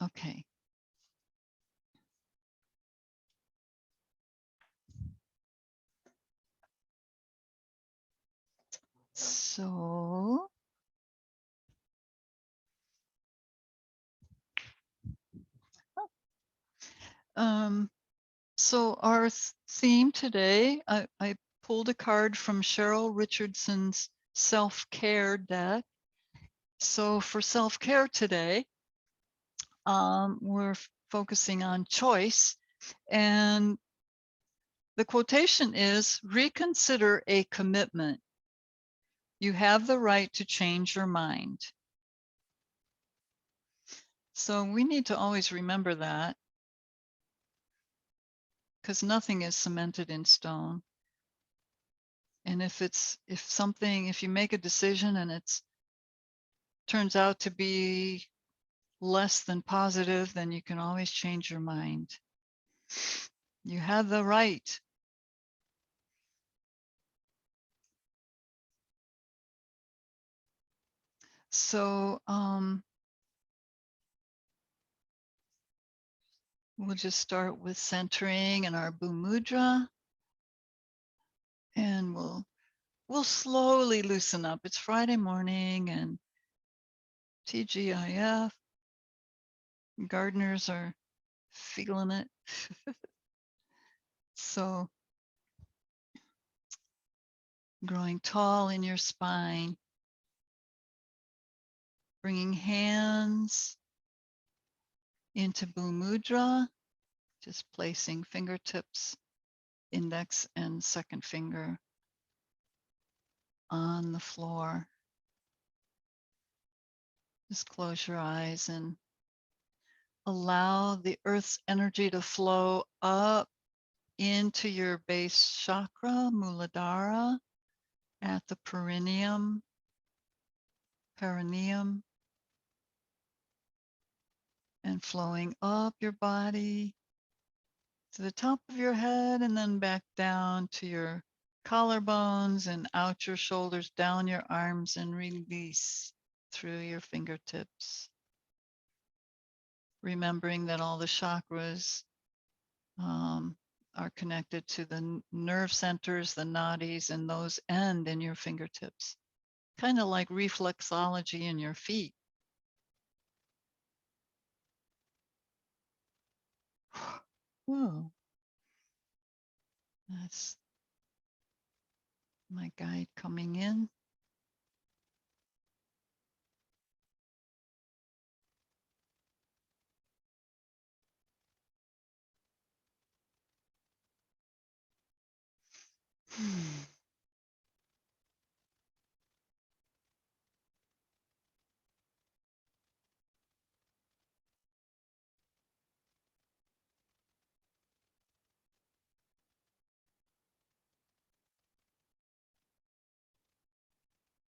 Okay. So so our theme today, I pulled a card from Cheryl Richardson's self-care deck. So for self-care today, we're focusing on choice, and the quotation is, reconsider a commitment. You have the right to change your mind. So we need to always remember that, because nothing is cemented in stone. And if you make a decision and it's turns out to be less than positive, then you can always change your mind. You have the right. So we'll just start with centering in our Bhumudra, and we'll slowly loosen up. It's Friday morning, and TGIF, gardeners are feeling it. So growing tall in your spine, bringing hands into Bhumudra, just placing fingertips, index and second finger on the floor. Just close your eyes and allow the earth's energy to flow up into your base chakra, Muladhara, at the perineum, and flowing up your body to the top of your head, and then back down to your collarbones and out your shoulders, down your arms, and release through your fingertips. Remembering that all the chakras are connected to the nerve centers, the nadis, and those end in your fingertips. Kind of like reflexology in your feet. Whoa. That's my guide coming in.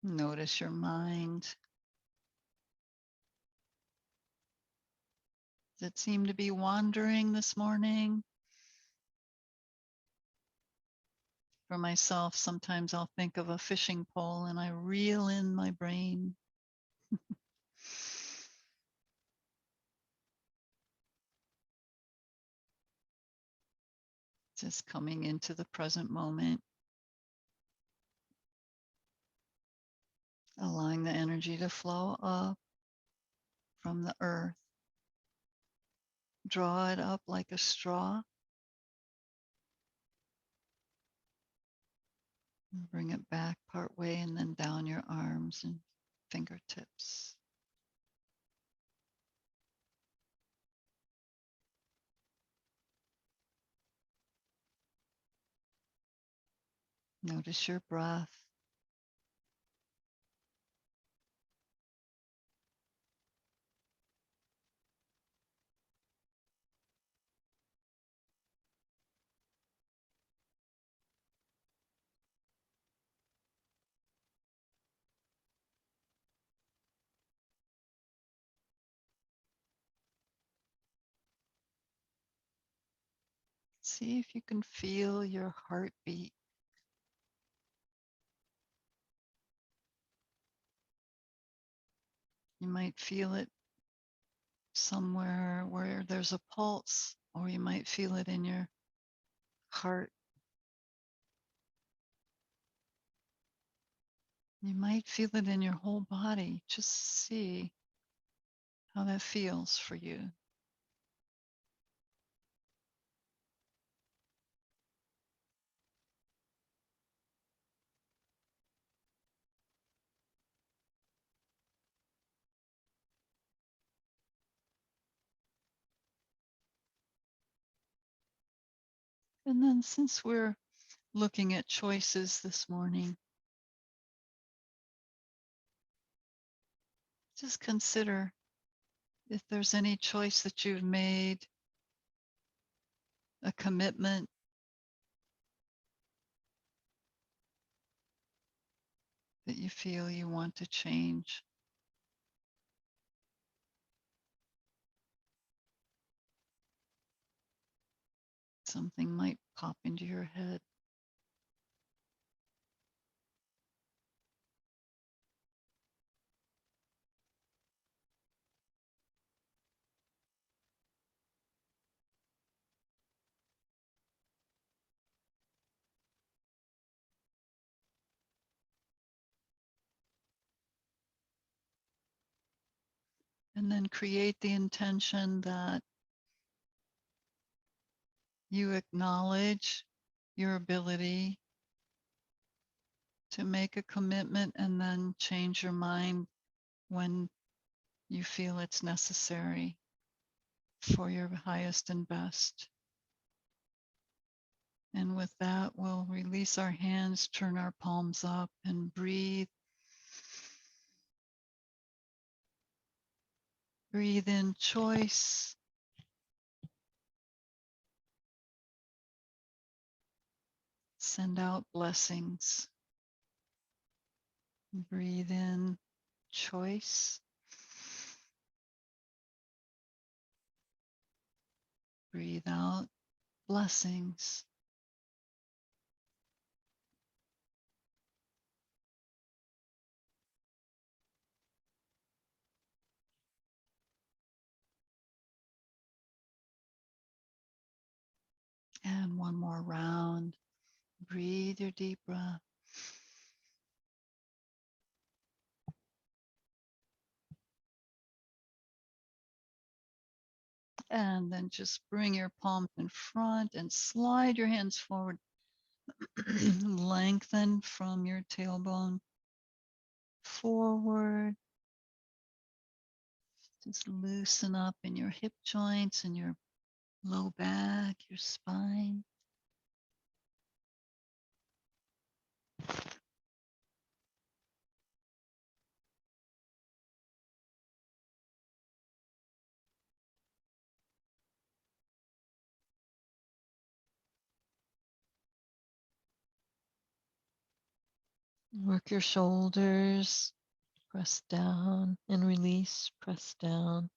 Notice your mind. Does it seem to be wandering this morning? For myself, sometimes I'll think of a fishing pole and I reel in my brain. Just coming into the present moment. Allowing the energy to flow up from the earth. Draw it up like a straw. And bring it back part way and then down your arms and fingertips. Notice your breath. See if you can feel your heartbeat. You might feel it somewhere where there's a pulse, or you might feel it in your heart. You might feel it in your whole body. Just see how that feels for you. And then, since we're looking at choices this morning, just consider if there's any choice that you've made, a commitment that you feel you want to change. Something might pop into your head. And then create the intention that you acknowledge your ability to make a commitment and then change your mind when you feel it's necessary for your highest and best. And with that, we'll release our hands, turn our palms up, and breathe. Breathe in choice. Send out blessings. Breathe in choice. Breathe out blessings. And one more round. Breathe your deep breath. And then just bring your palms in front and slide your hands forward. Lengthen from your tailbone forward. Just loosen up in your hip joints and your low back, your spine. Work your shoulders. Press down and release. Press down,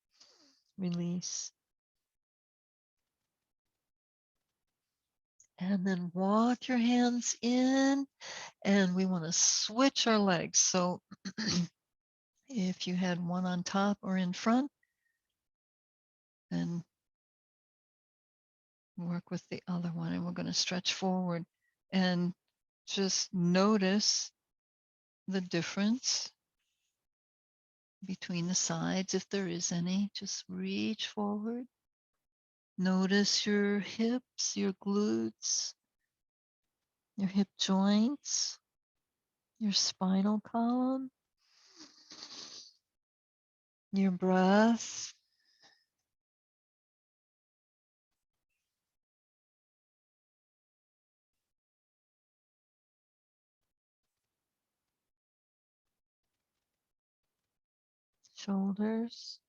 release. And then walk your hands in, and we want to switch our legs. So if you had one on top or in front, then work with the other one. And we're going to stretch forward and just notice the difference between the sides, if there is any. Just reach forward. Notice your hips, your glutes, your hip joints, your spinal column, your breath. Shoulders.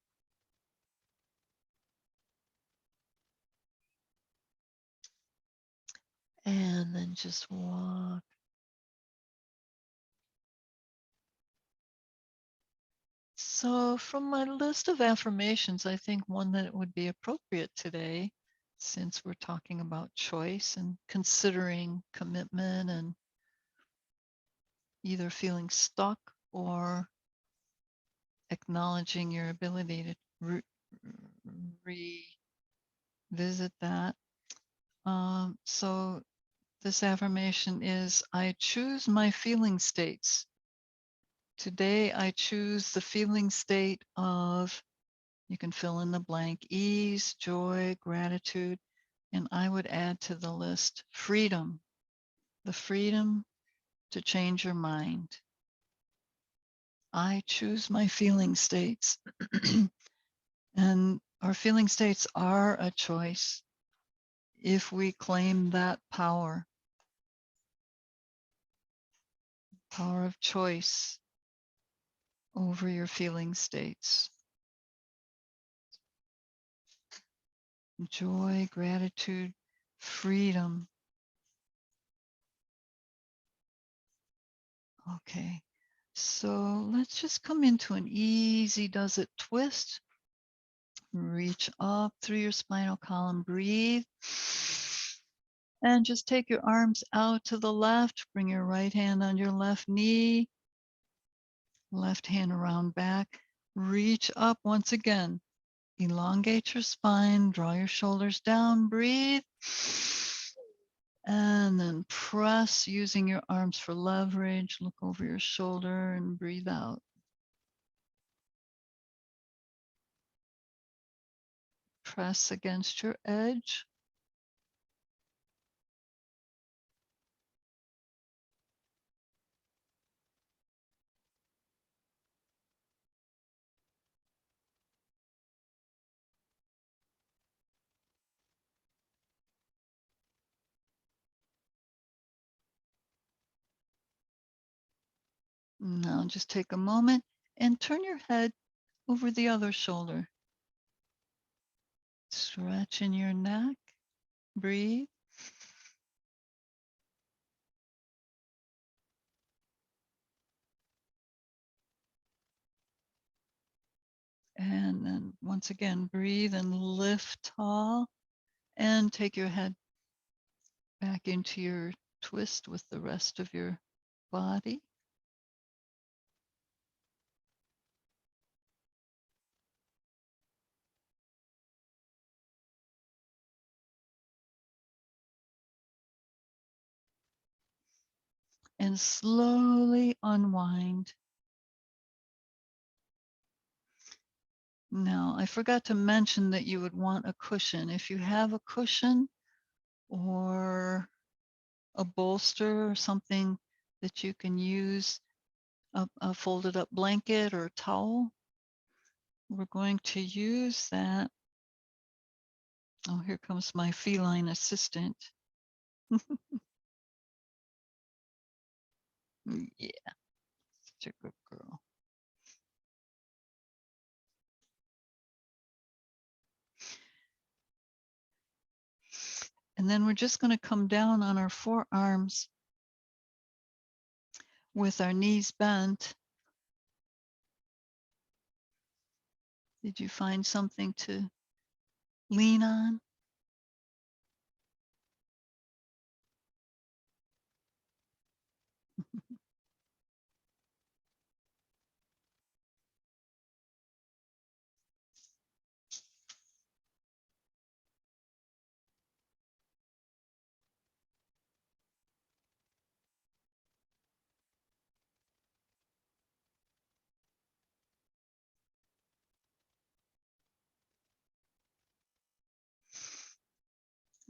And then just walk. So from my list of affirmations, I think one that would be appropriate today, since we're talking about choice and considering commitment and either feeling stuck or acknowledging your ability to revisit that. So this affirmation is, I choose my feeling states. Today, I choose the feeling state of, you can fill in the blank, ease, joy, gratitude, and I would add to the list freedom, the freedom to change your mind. I choose my feeling states. And our feeling states are a choice if we claim that power of choice over your feeling states. Joy, gratitude, freedom. Okay, so let's just come into an easy does it twist. Reach up through your spinal column, breathe. And just take your arms out to the left. Bring your right hand on your left knee. Left hand around back. Reach up once again. Elongate your spine. Draw your shoulders down. Breathe. And then press using your arms for leverage. Look over your shoulder and breathe out. Press against your edge. Now just take a moment and turn your head over the other shoulder. Stretch in your neck. Breathe. And then once again, breathe and lift tall and take your head back into your twist with the rest of your body. And slowly unwind. Now, I forgot to mention that you would want a cushion. If you have a cushion or a bolster or something that you can use, a folded up blanket or towel, we're going to use that. Oh, here comes my feline assistant. Yeah, such a good girl. And then we're just going to come down on our forearms with our knees bent. Did you find something to lean on?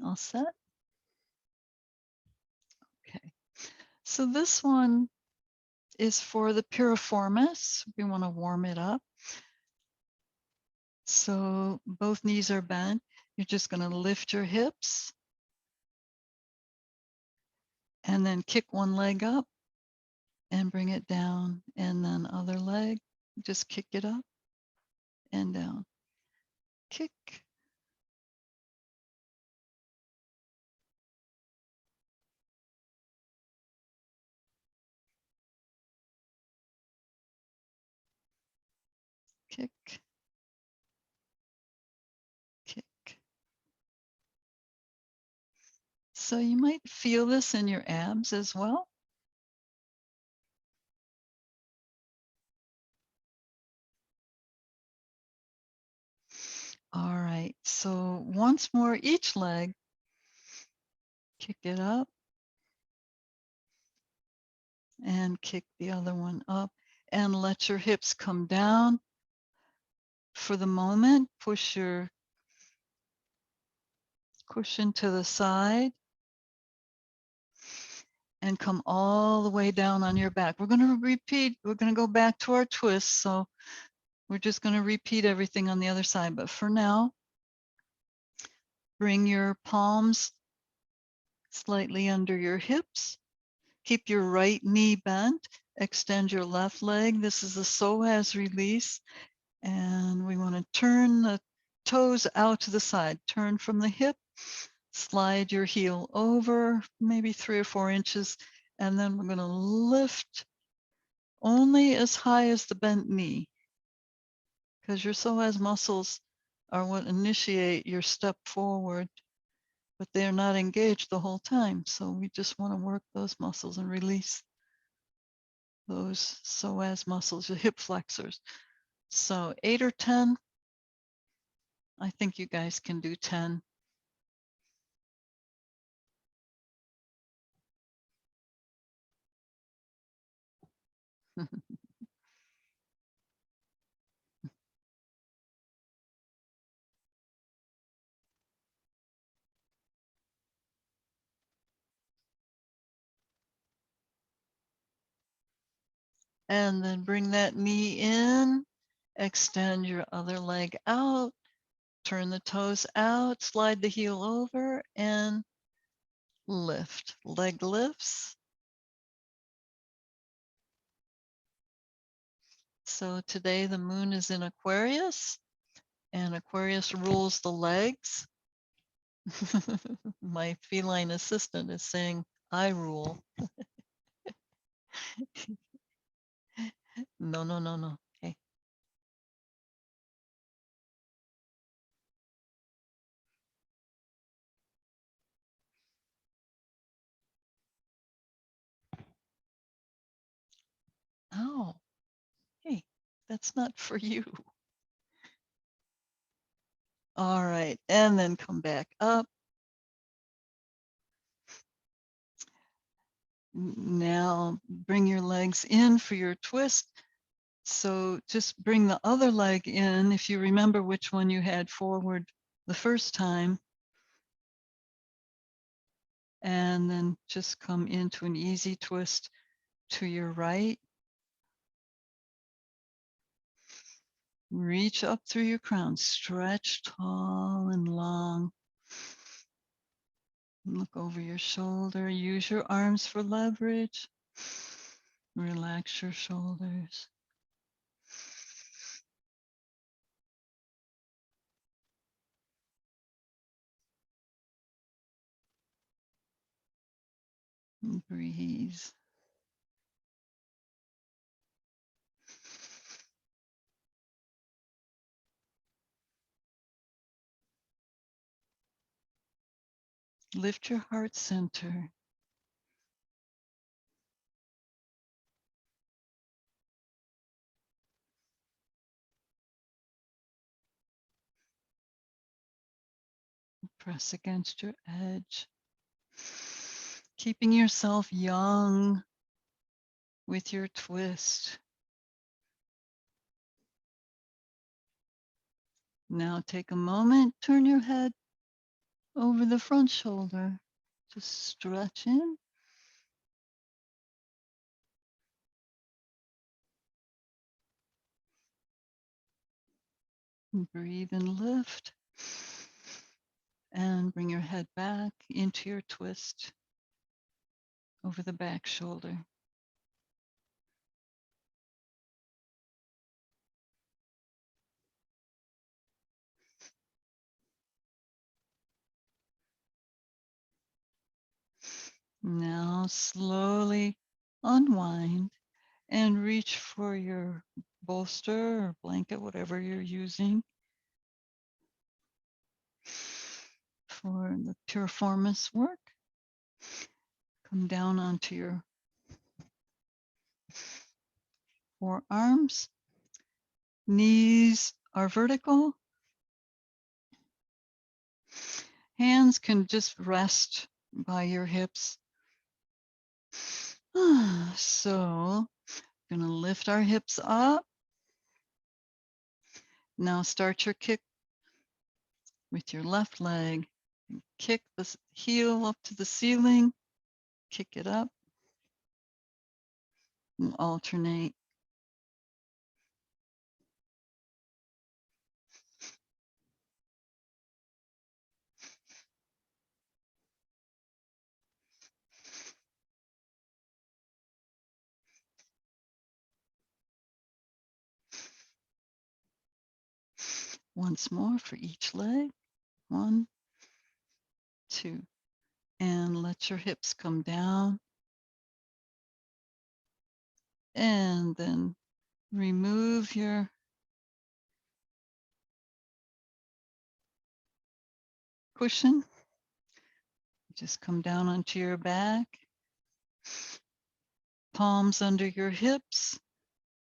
All set? Okay. So this one is for the piriformis. We want to warm it up. So both knees are bent. You're just going to lift your hips and then kick one leg up and bring it down, and then other leg, just kick it up and down. Kick, kick, kick. So you might feel this in your abs as well. All right, so once more, each leg, kick it up and kick the other one up and let your hips come down. For the moment, push your cushion to the side and come all the way down on your back. We're going to repeat, we're going to go back to our twist. So we're just going to repeat everything on the other side. But for now, bring your palms slightly under your hips. Keep your right knee bent. Extend your left leg. This is the psoas release. And we want to turn the toes out to the side. Turn from the hip. Slide your heel over maybe 3 or 4 inches. And then we're going to lift only as high as the bent knee, because your psoas muscles are what initiate your step forward, but they're not engaged the whole time. So we just want to work those muscles and release those psoas muscles, your hip flexors. So 8 or 10, I think you guys can do 10. And then bring that knee in, extend your other leg out, turn the toes out, slide the heel over, and lift. Leg lifts. So today the moon is in Aquarius, and Aquarius rules the legs. My feline assistant is saying, I rule. No, no, no, no. Okay. Oh, hey, that's not for you. All right, and then come back up. Now bring your legs in for your twist. So just bring the other leg in, if you remember which one you had forward the first time, and then just come into an easy twist to your right. Reach up through your crown, stretch tall and long. Look over your shoulder, use your arms for leverage. Relax your shoulders. And breathe. Lift your heart center. Press against your edge. Keeping yourself young with your twist. Now take a moment, turn your head over the front shoulder. Just stretch in. And breathe and lift. And bring your head back into your twist over the back shoulder. Now slowly unwind and reach for your bolster or blanket, whatever you're using, for the piriformis work. Come down onto your forearms. Knees are vertical. Hands can just rest by your hips. So, gonna lift our hips up. Now start your kick with your left leg. Kick the heel up to the ceiling. Kick it up. And alternate. Once more for each leg. 1, 2. And let your hips come down. And then remove your cushion. Just come down onto your back. Palms under your hips.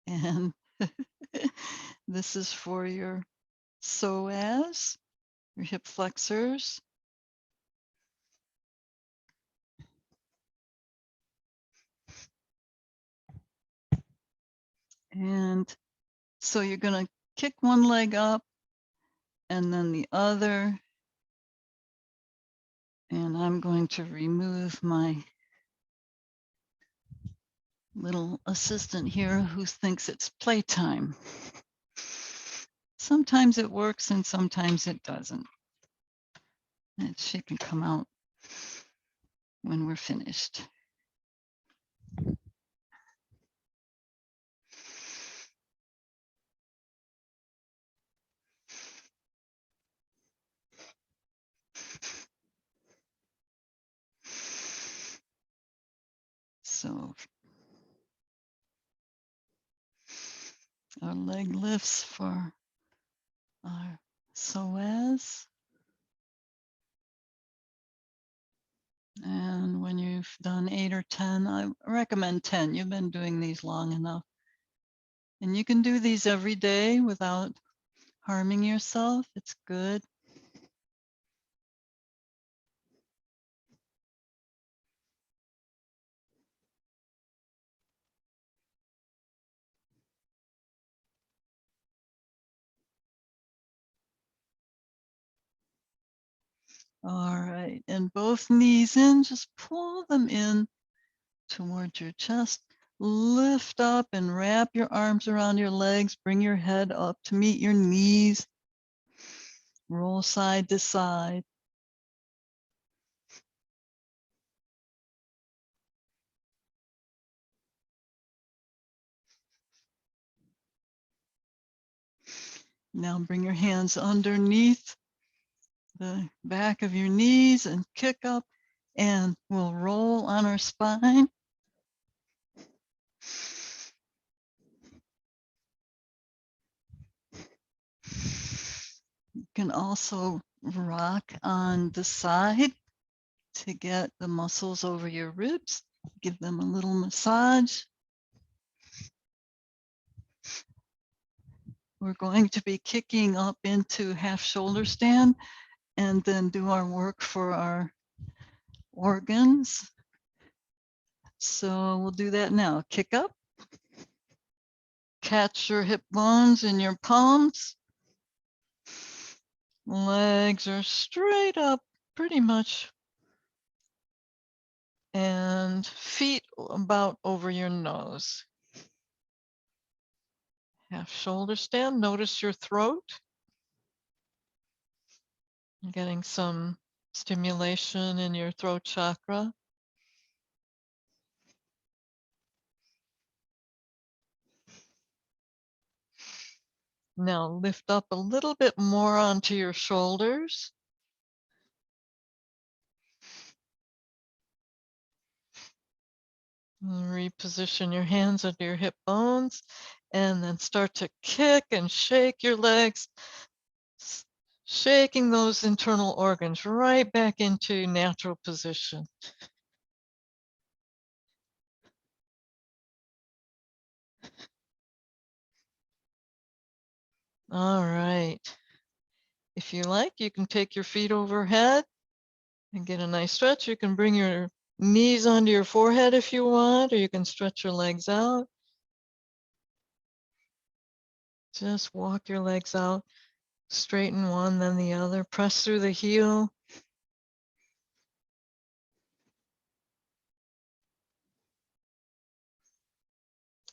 And this is for your psoas, your hip flexors. And so you're going to kick one leg up and then the other. And I'm going to remove my little assistant here who thinks it's playtime. Sometimes it works and sometimes it doesn't. And she can come out when we're finished. So our leg lifts for our psoas. And when you've done 8 or 10, I recommend 10. You've been doing these long enough. And you can do these every day without harming yourself. It's good. All right, and both knees in, just pull them in towards your chest. Lift up and wrap your arms around your legs. Bring your head up to meet your knees. Roll side to side. Now bring your hands underneath the back of your knees and kick up, and we'll roll on our spine. You can also rock on the side to get the muscles over your ribs. Give them a little massage. We're going to be kicking up into half shoulder stand and then do our work for our organs. So we'll do that now. Kick up. Catch your hip bones in your palms. Legs are straight up pretty much. And feet about over your nose. Half shoulder stand. Notice your throat. Getting some stimulation in your throat chakra. Now lift up a little bit more onto your shoulders. Reposition your hands under your hip bones and then start to kick and shake your legs, shaking those internal organs right back into natural position. All right. If you like, you can take your feet overhead And get a nice stretch. You can bring your knees onto your forehead if you want, or you can stretch your legs out. Just walk your legs out, straighten one, then the other. Press through the heel.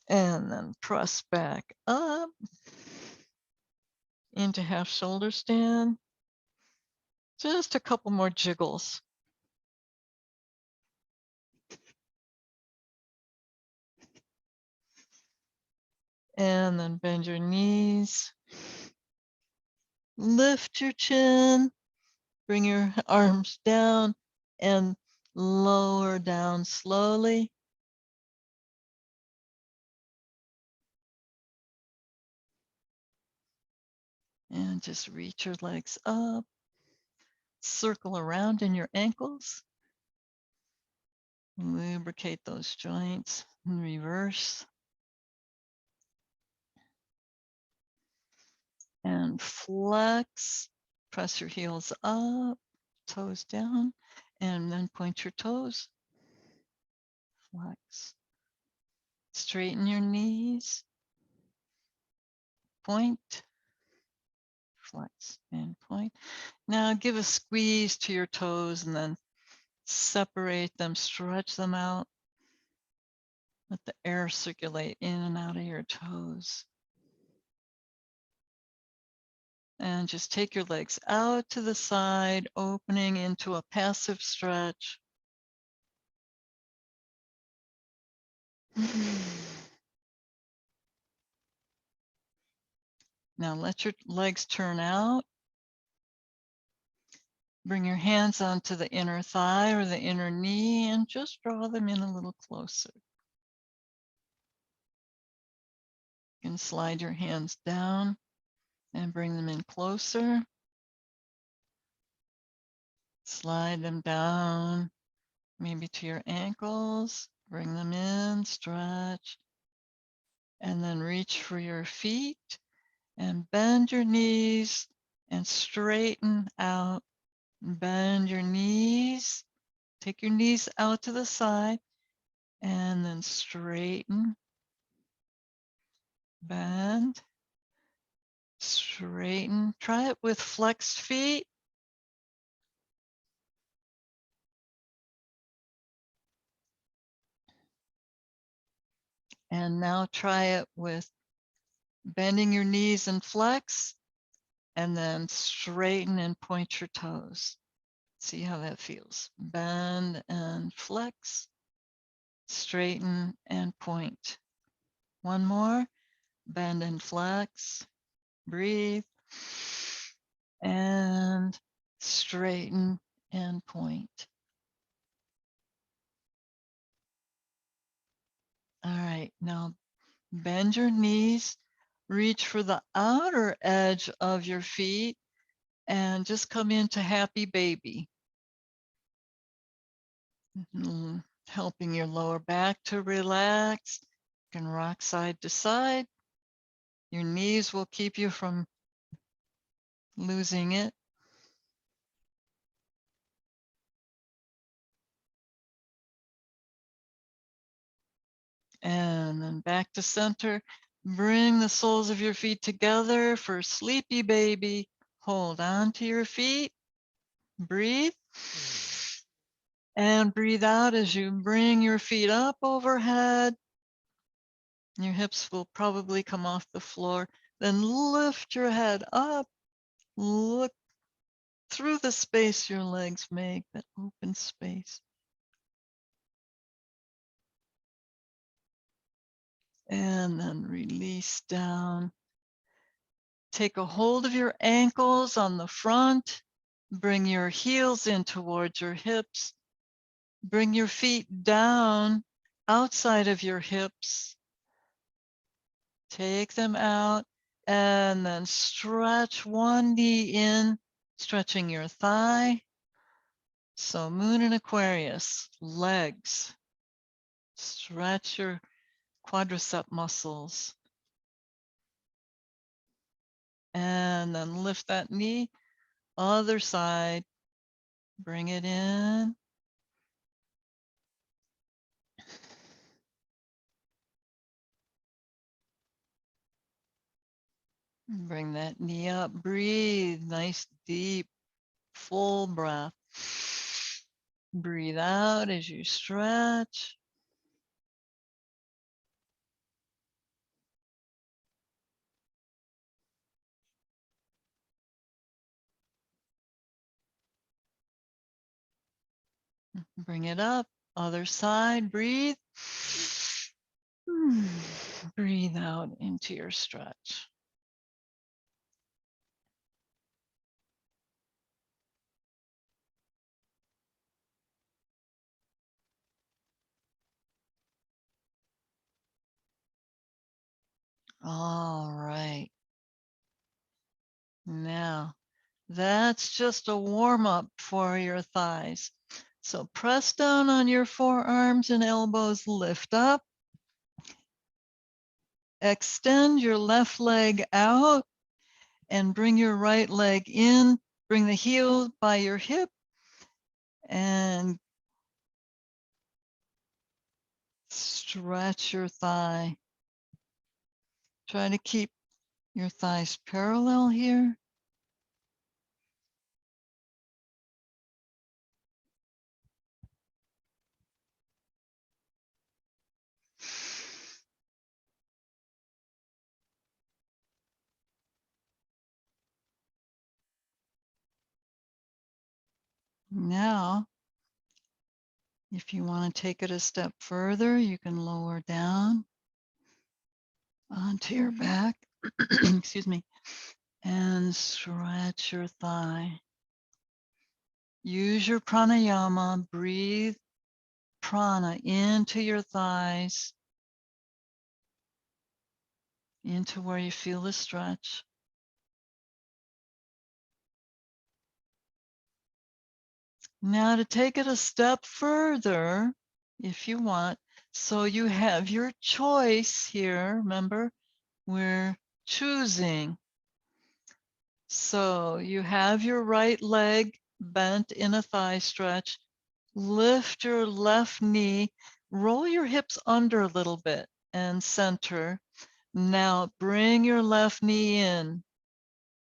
And then press back up into half shoulder stand. Just a couple more jiggles. And then bend your knees. Lift your chin. Bring your arms down and lower down slowly. And just reach your legs up. Circle around in your ankles. Lubricate those joints in reverse. And flex. Press your heels up, toes down, and then point your toes. Flex. Straighten your knees. Point. Flex and point. Now give a squeeze to your toes and then separate them, stretch them out. Let the air circulate in and out of your toes. And just take your legs out to the side, opening into a passive stretch. Now let your legs turn out. Bring your hands onto the inner thigh or the inner knee and just draw them in a little closer. You can slide your hands down and bring them in closer. Slide them down, maybe to your ankles. Bring them in, stretch, and then reach for your feet and bend your knees and straighten out. Bend your knees. Take your knees out to the side and then straighten. Bend. Straighten. Try it with flexed feet. And now try it with bending your knees and flex, and then straighten and point your toes. See how that feels. Bend and flex, straighten and point. One more. Bend and flex. Breathe. And straighten and point. All right, now bend your knees, reach for the outer edge of your feet, and just come into happy baby. Helping your lower back to relax. You can rock side to side. Your knees will keep you from losing it. And then back to center. Bring the soles of your feet together for sleepy baby. Hold on to your feet. Breathe. And breathe out as you bring your feet up overhead. Your hips will probably come off the floor. Then lift your head up. Look through the space your legs make, that open space. And then release down. Take a hold of your ankles on the front. Bring your heels in towards your hips. Bring your feet down outside of your hips. Take them out and then stretch one knee in, stretching your thigh. So Moon and Aquarius, legs. Stretch your quadricep muscles. And then lift that knee, other side. Bring it in. Bring that knee up. Breathe. Nice, deep, full breath. Breathe out as you stretch. Bring it up. Other side. Breathe. Breathe out into your stretch. All right. Now, that's just a warm up for your thighs. So press down on your forearms and elbows, lift up. Extend your left leg out and bring your right leg in. Bring the heel by your hip and stretch your thigh. Try to keep your thighs parallel here. Now, if you want to take it a step further, you can lower down onto your back, excuse me, and stretch your thigh. Use your pranayama, breathe prana into your thighs, into where you feel the stretch. Now to take it a step further, if you want, so you have your choice here. Remember, we're choosing. So you have your right leg bent in a thigh stretch. Lift your left knee, roll your hips under a little bit and center. Now bring your left knee in.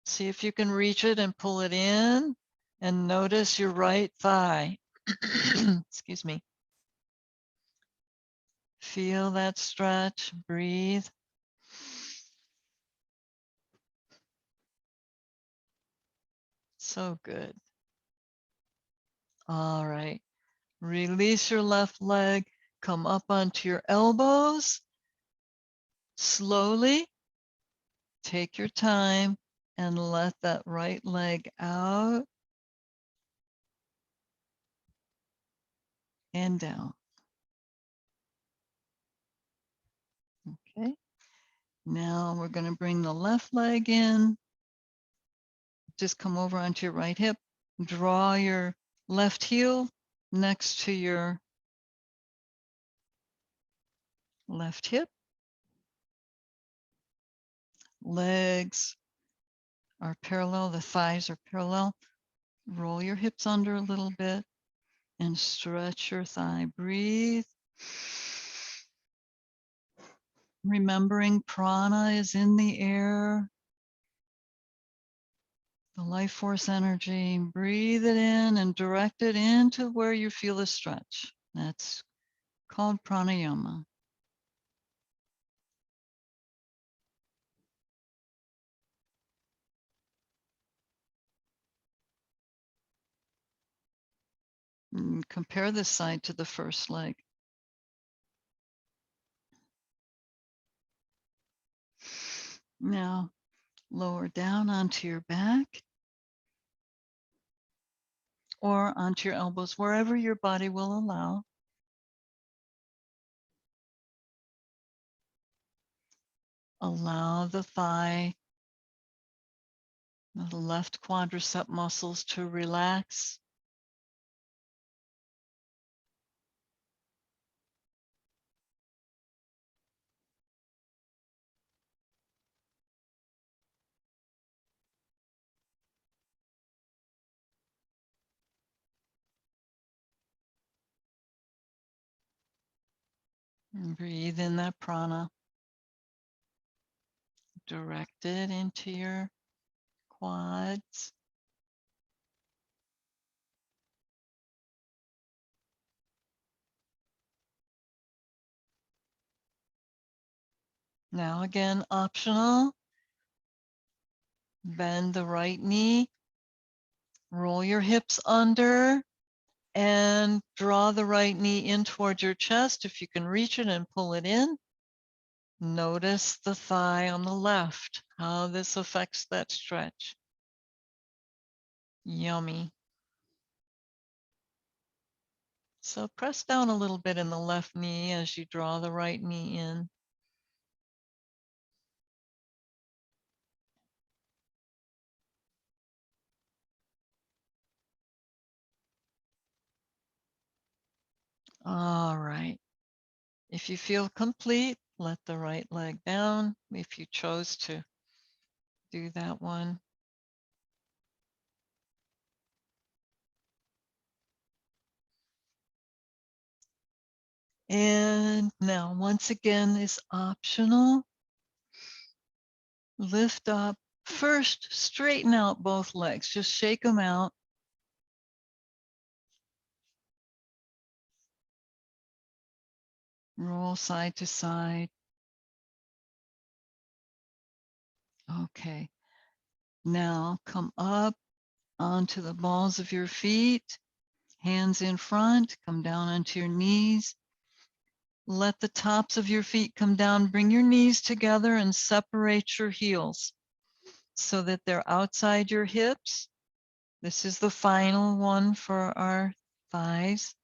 See if you can reach it and pull it in, and notice your right thigh. Excuse me. Feel that stretch, breathe. So good. All right. Release your left leg, come up onto your elbows. Slowly take your time and let that right leg out and down. Okay. Now we're going to bring the left leg in. Just come over onto your right hip. Draw your left heel next to your left hip. Legs are parallel, the thighs are parallel. Roll your hips under a little bit and stretch your thigh. Breathe. Remembering prana is in the air, the life force energy. Breathe it in and direct it into where you feel the stretch. That's called pranayama. And compare this side to the first leg. Now, lower down onto your back or onto your elbows, wherever your body will allow. Allow the thigh, the left quadricep muscles to relax. And breathe in that prana. Direct it into your quads. Now again, optional. Bend the right knee. Roll your hips under and draw the right knee in towards your chest. If you can reach it and pull it in. Notice the thigh on the left, how this affects that stretch. Yummy. So press down a little bit in the left knee as you draw the right knee in. All right. If you feel complete, let the right leg down if you chose to do that one. And now, once again, is optional. Lift up. First, straighten out both legs. Just shake them out. Roll side to side. Okay. Now come up onto the balls of your feet. Hands in front. Come down onto your knees. Let the tops of your feet come down. Bring your knees together and separate your heels so that they're outside your hips. This is the final one for our thighs.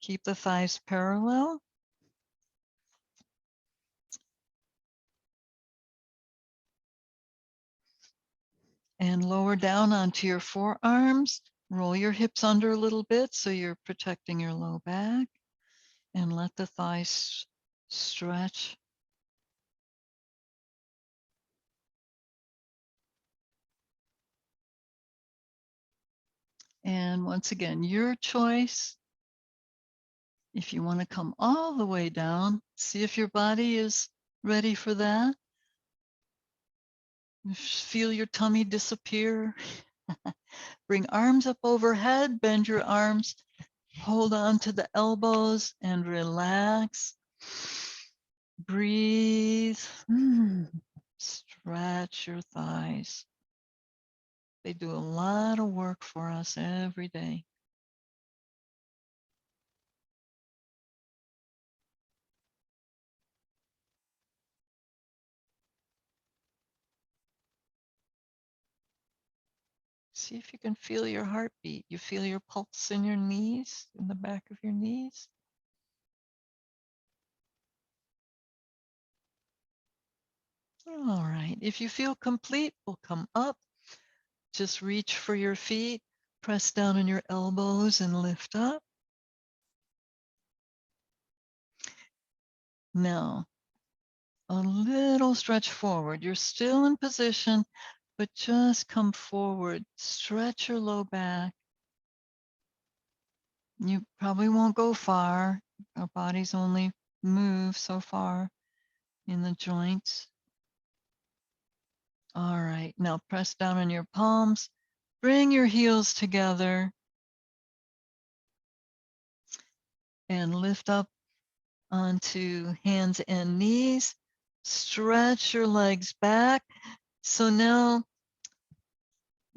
Keep the thighs parallel. And lower down onto your forearms. Roll your hips under a little bit so you're protecting your low back. And let the thighs stretch. And once again, your choice. If you want to come all the way down, see if your body is ready for that. Feel your tummy disappear. Bring arms up overhead, bend your arms, hold on to the elbows and relax. Breathe. Stretch your thighs. They do a lot of work for us every day. See if you can feel your heartbeat. You feel your pulse in your knees, in the back of your knees. All right. If you feel complete, we'll come up. Just reach for your feet, press down on your elbows and lift up. Now, a little stretch forward. You're still in position, but just come forward. Stretch your low back. You probably won't go far. Our bodies only move so far in the joints. All right, now press down on your palms. Bring your heels together and lift up onto hands and knees. Stretch your legs back. So now,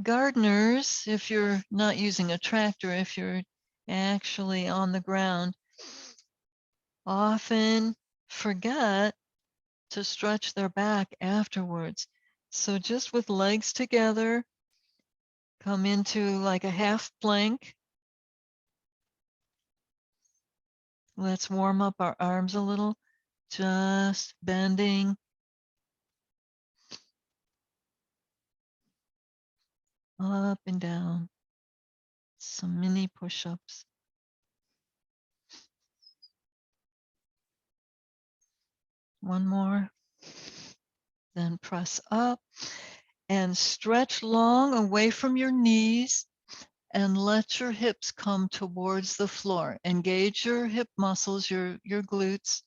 gardeners, if you're not using a tractor, if you're actually on the ground, often forget to stretch their back afterwards. So just with legs together, come into like a half plank. Let's warm up our arms a little, just bending up and down. Some mini push-ups. One more. Then press up and stretch long away from your knees and let your hips come towards the floor. Engage your hip muscles, your glutes.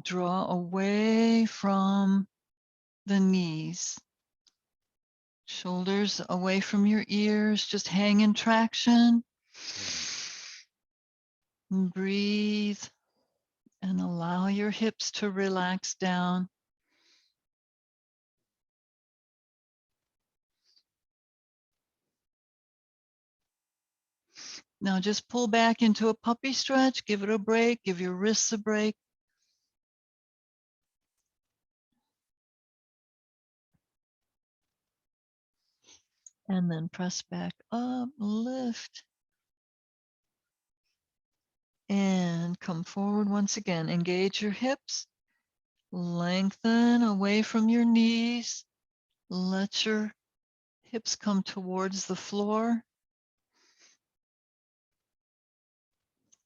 Draw away from the knees. Shoulders away from your ears. Just hang in traction. And breathe and allow your hips to relax down. Now just pull back into a puppy stretch. Give it a break. Give your wrists a break. And then press back up, lift. And come forward once again. Engage your hips. Lengthen away from your knees. Let your hips come towards the floor.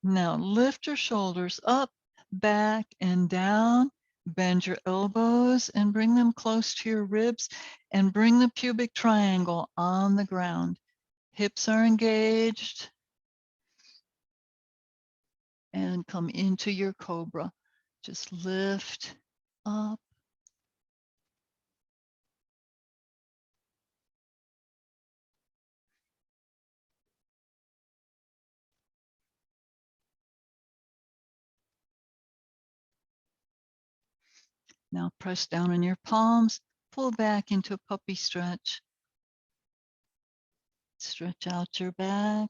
Now lift your shoulders up, back, and down. Bend your elbows and bring them close to your ribs and bring the pubic triangle on the ground. Hips are engaged. And come into your cobra. Just lift up. Now press down on your palms, pull back into a puppy stretch. Stretch out your back.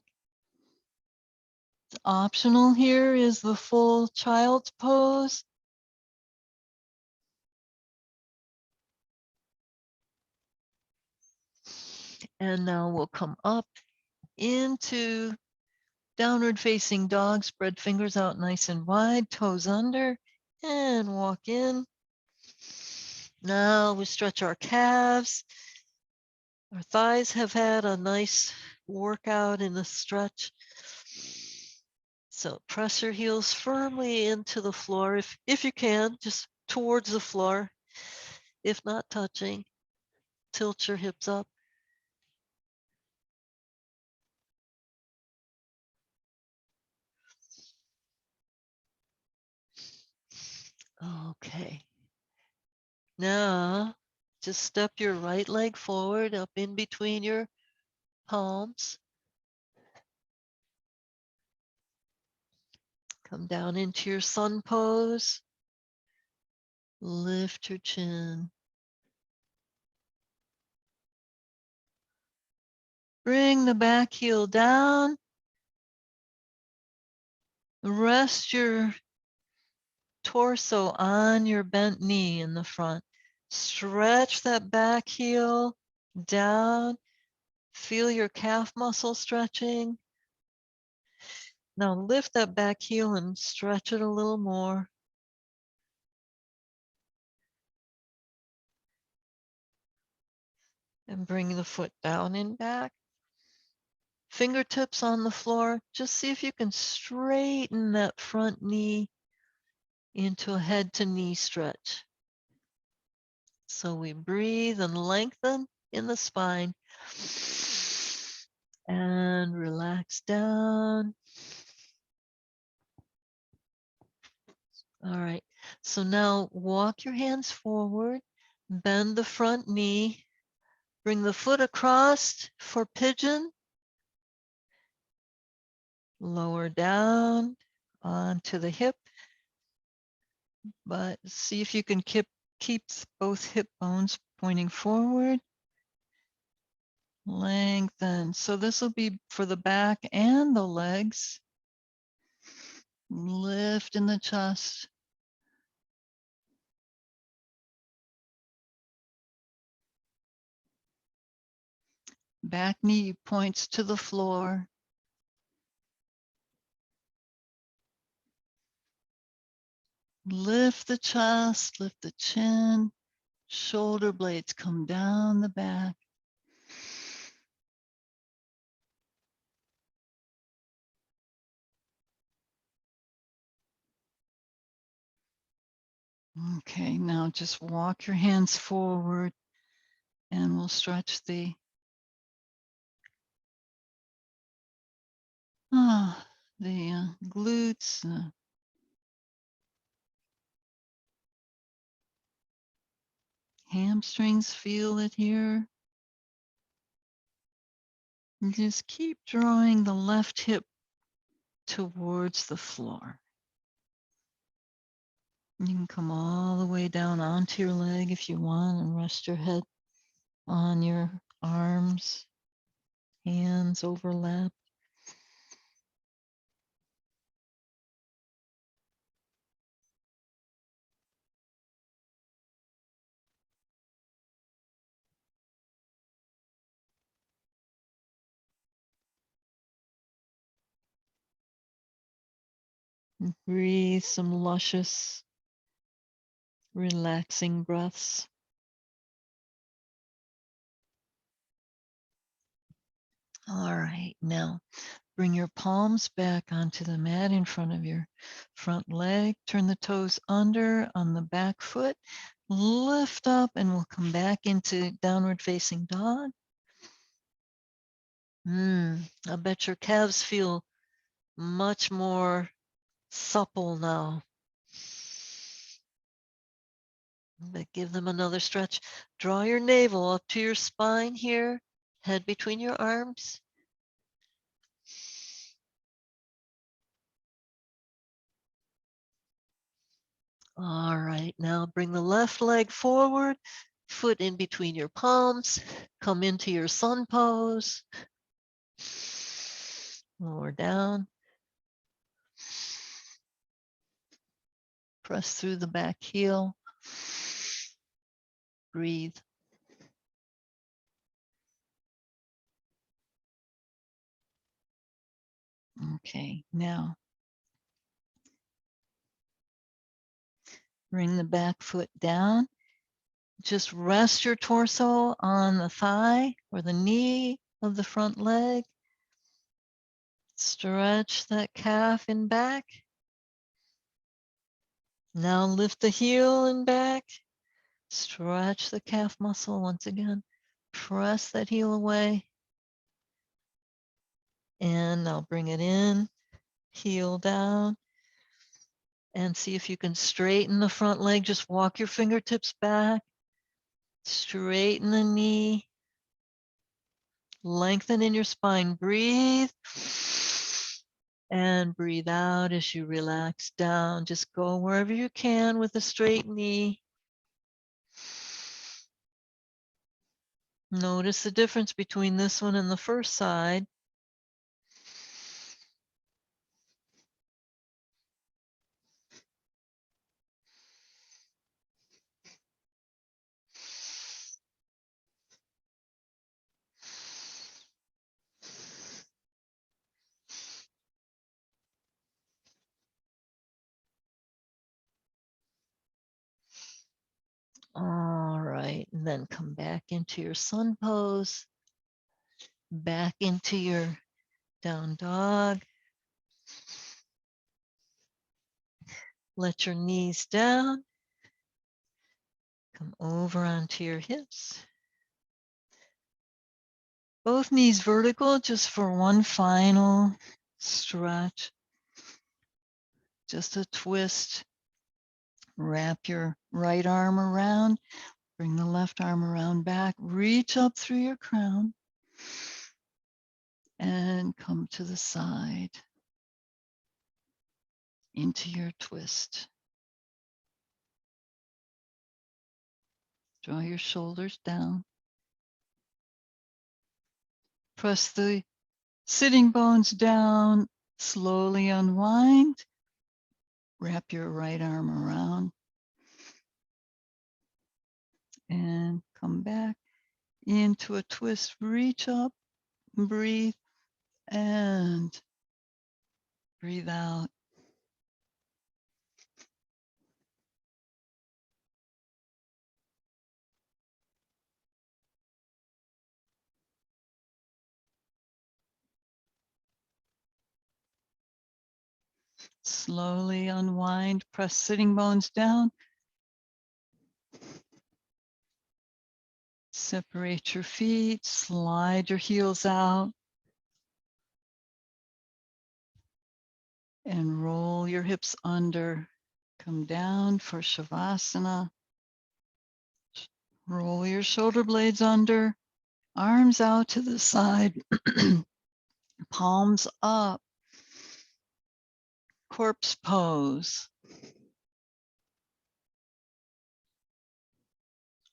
Optional here is the full child's pose. And now we'll come up into downward facing dog. Spread fingers out nice and wide, toes under, and walk in. Now we stretch our calves. Our thighs have had a nice workout in the stretch. So press your heels firmly into the floor if you can, just towards the floor. If not touching, tilt your hips up. Okay. Now, just step your right leg forward up in between your palms. Come down into your sun pose. Lift your chin. Bring the back heel down. Rest your torso on your bent knee in the front. Stretch that back heel down. Feel your calf muscle stretching. Now lift that back heel and stretch it a little more. And bring the foot down and back. Fingertips on the floor. Just see if you can straighten that front knee into a head to knee stretch. So we breathe and lengthen in the spine. And relax down. All right. So now walk your hands forward. Bend the front knee. Bring the foot across for pigeon. Lower down onto the hip. But see if you can keep both hip bones pointing forward. Lengthen. So this will be for the back and the legs. Lift in the chest. Back knee points to the floor. Lift the chest, lift the chin. Shoulder blades come down the back. Okay, now just walk your hands forward and we'll stretch the glutes, Hamstrings, feel it here. And just keep drawing the left hip towards the floor. You can come all the way down onto your leg if you want and rest your head on your arms, hands overlap. Breathe some luscious, relaxing breaths. All right, now bring your palms back onto the mat in front of your front leg. Turn the toes under on the back foot. Lift up and we'll come back into downward facing dog. I bet your calves feel much more supple now. But give them another stretch. Draw your navel up to your spine here, head between your arms. All right, now bring the left leg forward, foot in between your palms, come into your sun pose. Lower down. Press through the back heel. Breathe. Okay, now bring the back foot down. Just rest your torso on the thigh or the knee of the front leg. Stretch that calf and back. Now lift the heel and back. Stretch the calf muscle once again. Press that heel away. And now bring it in, heel down. And see if you can straighten the front leg. Just walk your fingertips back. Straighten the knee. Lengthen in your spine. Breathe. And breathe out as you relax down. Just go wherever you can with a straight knee. Notice the difference between this one and the first side. All right, and then come back into your sun pose, back into your down dog. Let your knees down. Come over onto your hips. Both knees vertical, just for one final stretch. Just a twist. Wrap your right arm around. Bring the left arm around back. Reach up through your crown. And come to the side. Into your twist. Draw your shoulders down. Press the sitting bones down. Slowly unwind. Wrap your right arm around. And come back into a twist. Reach up, breathe, and breathe out. Slowly unwind, press sitting bones down. Separate your feet, slide your heels out. And roll your hips under. Come down for Savasana. Roll your shoulder blades under, arms out to the side, palms up, corpse pose.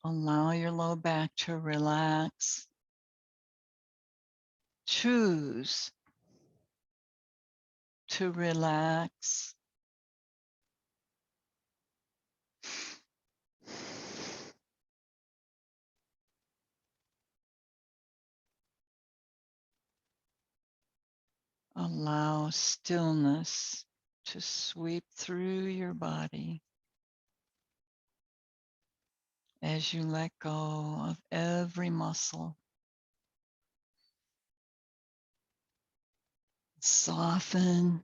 Allow your low back to relax. Choose to relax. Allow stillness to sweep through your body as you let go of every muscle. Soften.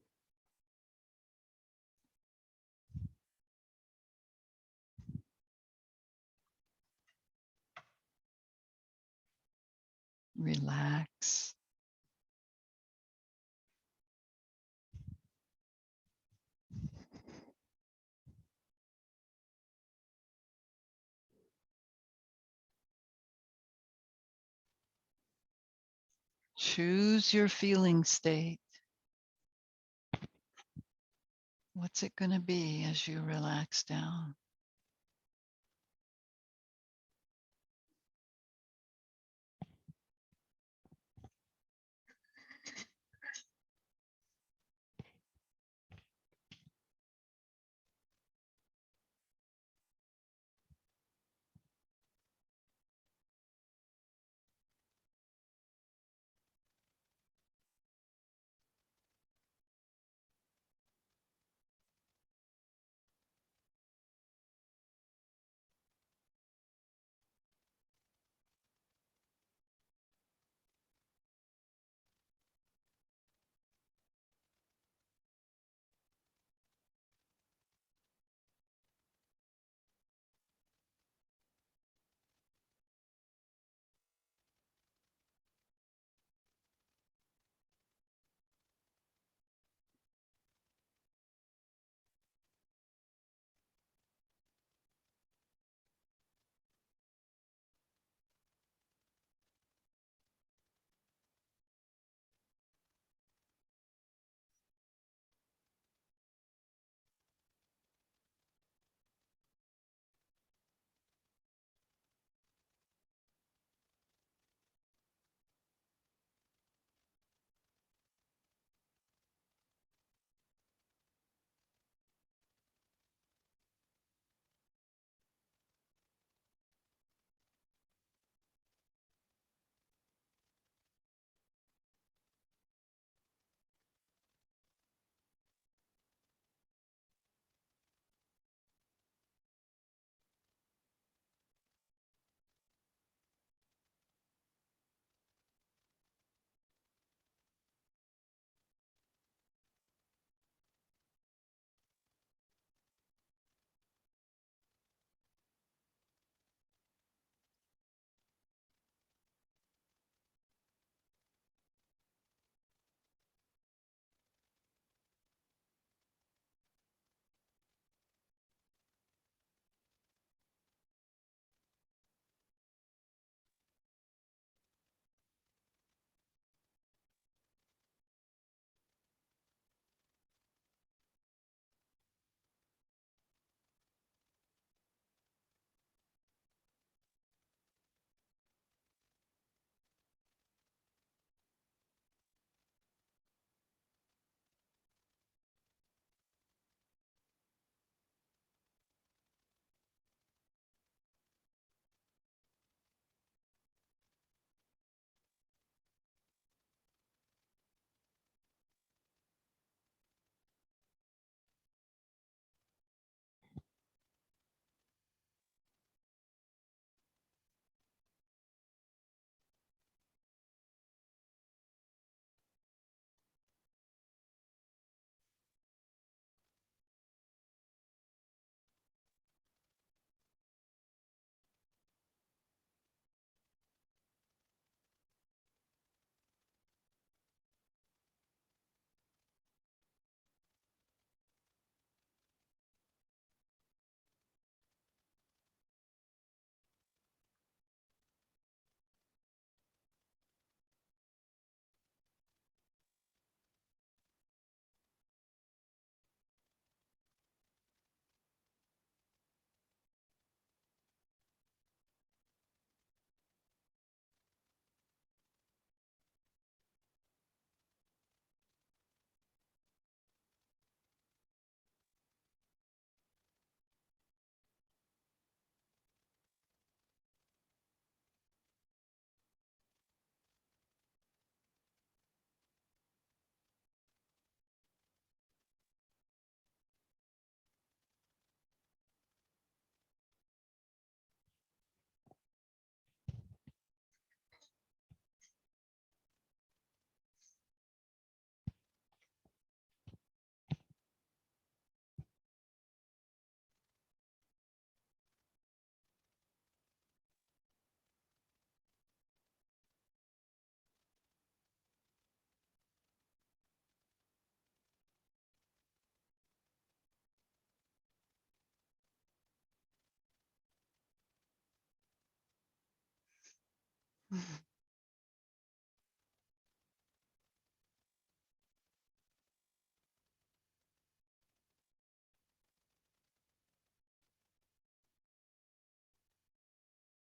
Relax. Choose your feeling state. What's it going to be as you relax down?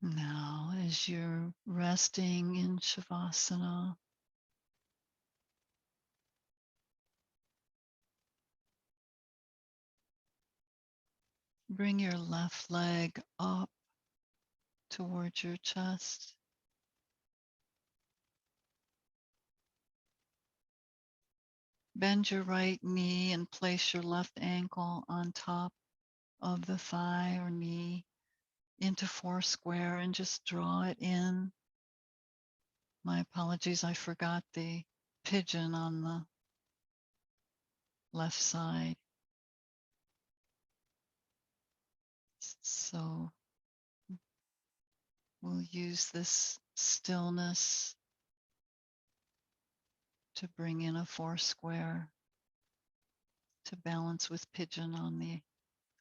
Now, as you're resting in Shavasana, bring your left leg up towards your chest. Bend your right knee and place your left ankle on top of the thigh or knee into four square and just draw it in. My apologies, I forgot the pigeon on the left side. So we'll use this stillness to bring in a four square to balance with pigeon on the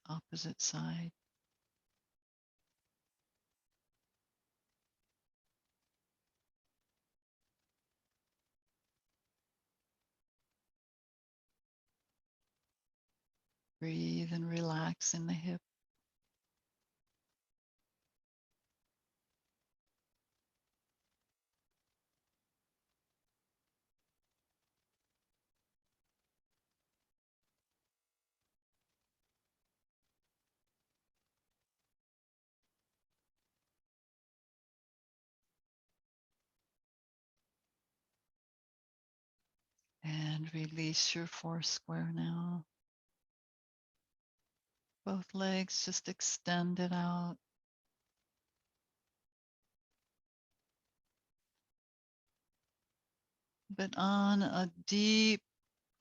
opposite side. Breathe and relax in the hip. And release your four square now. Both legs just extended out. But on a deep,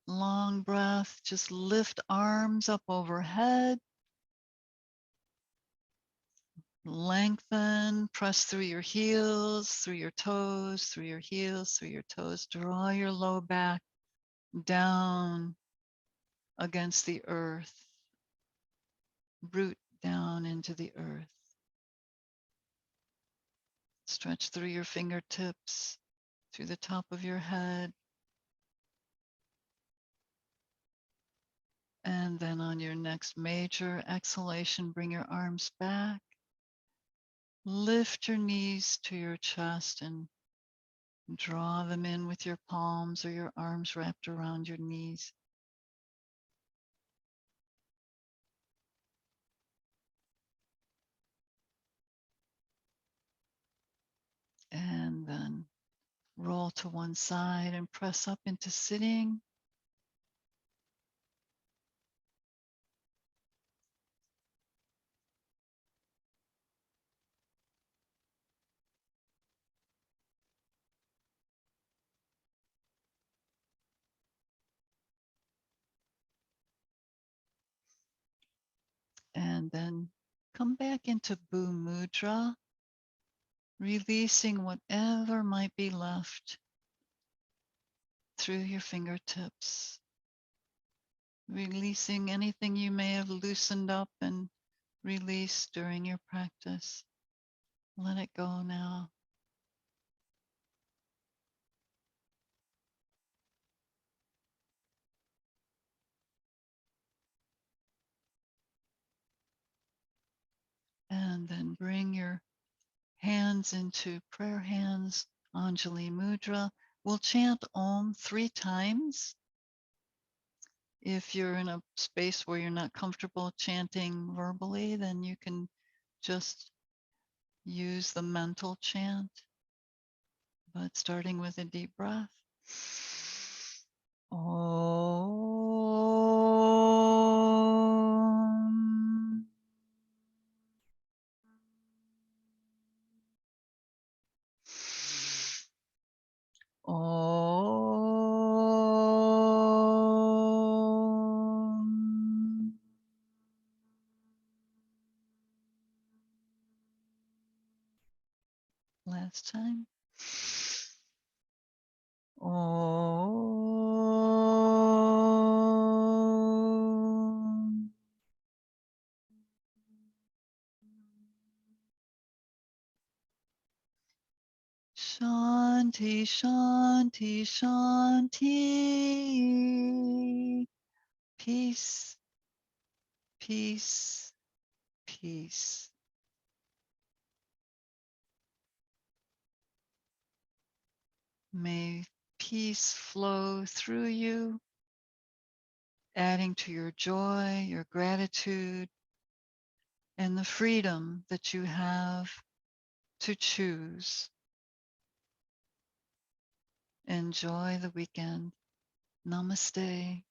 long breath, just lift arms up overhead. Lengthen, press through your heels, through your toes, through your heels, through your toes. Draw your low back down against the earth. Root down into the earth. Stretch through your fingertips, through the top of your head. And then on your next major exhalation, bring your arms back. Lift your knees to your chest and draw them in with your palms or your arms wrapped around your knees. And then roll to one side and press up into sitting. And then come back into Bhu Mudra, releasing whatever might be left through your fingertips, releasing anything you may have loosened up and released during your practice. Let it go now. And then bring your hands into prayer hands, Anjali Mudra. We'll chant Om 3 times. If you're in a space where you're not comfortable chanting verbally, then you can just use the mental chant, but starting with a deep breath. Om. Om. Last time. Om. Shanti, Shanti, Shanti. Peace, peace, peace. May peace flow through you, adding to your joy, your gratitude, and the freedom that you have to choose. Enjoy the weekend. Namaste.